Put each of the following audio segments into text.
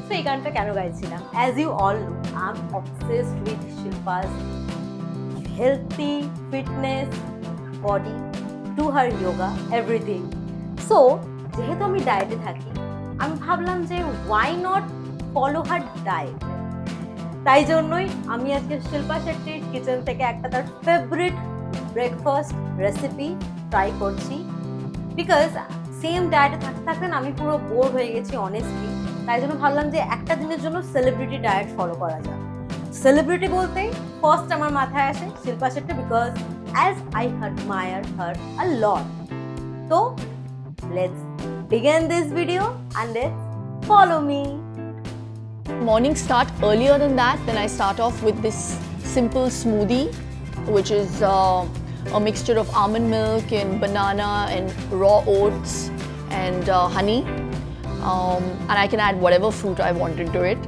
তো এই গানটা কেন গাইছিলাম? As you all know, I am obsessed with Shilpa's healthy fitness body to her yoga everything. So যেহেতু আমি ডায়েটে থাকি, আমি ভাবলাম যে why not follow her diet. তাই জন্যই আমি আজকে শিল্পা শেট্টির কিচেন থেকে একটা তার ফেভারিট ব্রেকফাস্ট রেসিপি ট্রাই করছি, বিকজ সেম ডায়েটে থাকতে থাকতে আমি পুরো বোর হয়ে গেছি অনেস্টলি। তাই জন্য ভাবলাম যে একটা দিনের জন্য সেলিব্রিটি ডায়েট ফলো করা যায়। সেলিব্রিটি বলতেই ফার্স্ট আমার মাথায় আসে Shilpa Shetty, because as I admire her a lot. তো let's begin this video and let's follow me. Morning start earlier than that, then I start off with this simple smoothie, which is a mixture of almond milk and banana and raw oats and honey, and I can add whatever fruit I want into it.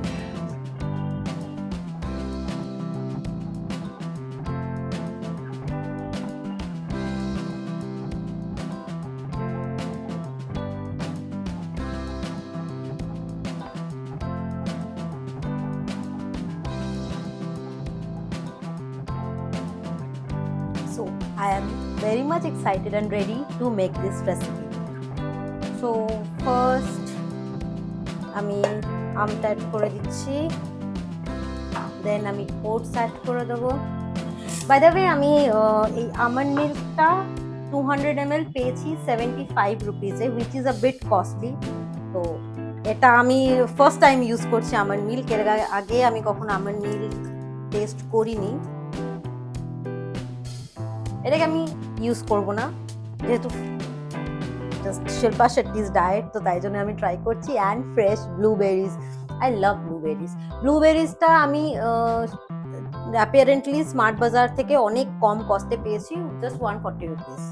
So I am very much excited and ready to make this recipe. So first আমি আমটা add করে দিচ্ছি, দেন আমি oats add করে দেবো। By the way আমি এই almond মিল্কটা 200 ml পেয়েছি 75 রুপিসে, which is a bit costly. তো এটা আমি ফার্স্ট টাইম ইউজ করছি আমন্ড মিল্ক, এর আগে আমি কখনো আমন্ড মিল্ক টেস্ট করিনি। এটাকে আমি ইউজ করব না, যেহেতু জাস্ট শিল্পা শেট্টিস ডায়েট, তো তাই জন্য আমি ট্রাই করছি। And fresh blueberries, I love blueberries. ব্লুবেরিজটা আমি অ্যাপারেন্টলি স্মার্ট বাজার থেকে অনেক কম কস্টে পেয়েছি, জাস্ট 140 রুপিস।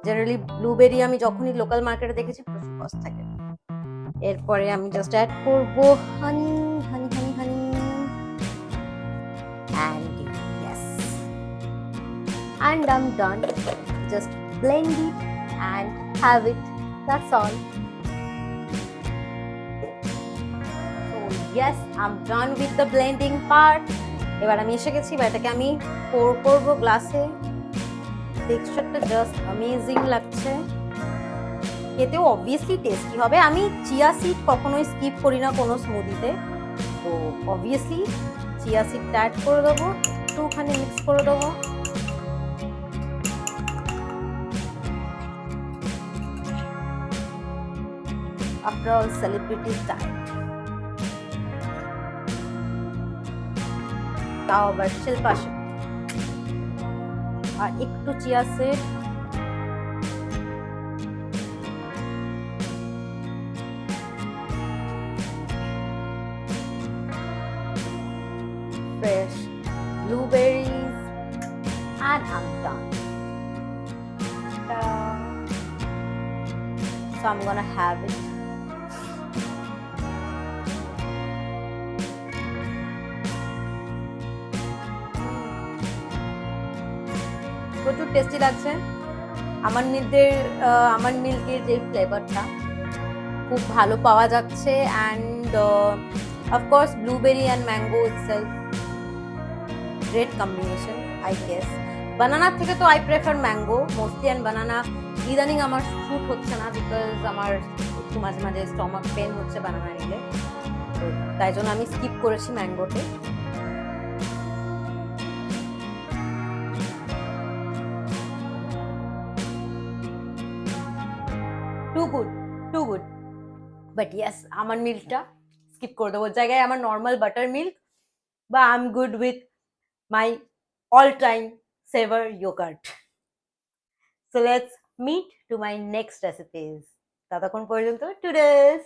জেনারেলি ব্লুবেরি আমি যখনই লোকাল মার্কেটে দেখেছি প্রচুর কস্ট থাকে। এরপরে আমি জাস্ট অ্যাড করবো honey honey honey honey and yes, and I'm done. Just blend it and have it. That's all. So yes, I'm done with the blending part. এবার আমি এসে গেছি, এটাকে আমি পোর করব গ্লাসে। টেক্সচারটা জাস্ট অ্যামেজিং লাগছে, খেতেও অবভিয়াসলি টেস্টি হবে। আমি চিয়া সিড কখনোই স্কিপ করি না কোনো স্মুদিতে, তো অবভিয়াসলি চিয়া সিডটা অ্যাড করে দেবো, একটুখানি মিক্স করে দেবো। After all, celebrities diet. তাও আবার শিল্পা শেট্টি, আর একটু chia seed, fresh blueberries, and I'm done. So I'm gonna have it. প্রচুর টেস্টি লাগছে। আমন্ড মিল্কের যে ফ্লেভারটা খুব ভালো পাওয়া যাচ্ছে, and of course blueberry and mango itself great combination I guess. বানানার থেকে তো I prefer mango mostly, and বানানা ইদানিং আমার শ্যুট হচ্ছে না, বিকজ আমার একটু মাঝে মাঝে স্টমাক পেন হচ্ছে বানানা নিলে, তো তাই জন্য আমি স্কিপ করেছি ম্যাঙ্গোতে। Too good, but yes almond মিল্কটা স্কিপ করে দেবো, জায়গায় আমার নর্মাল বাটার মিল্ক, বা I am good with my all time saver yogurt. So let's meet to my next recipes. ততক্ষণ পর্যন্ত টুডেস।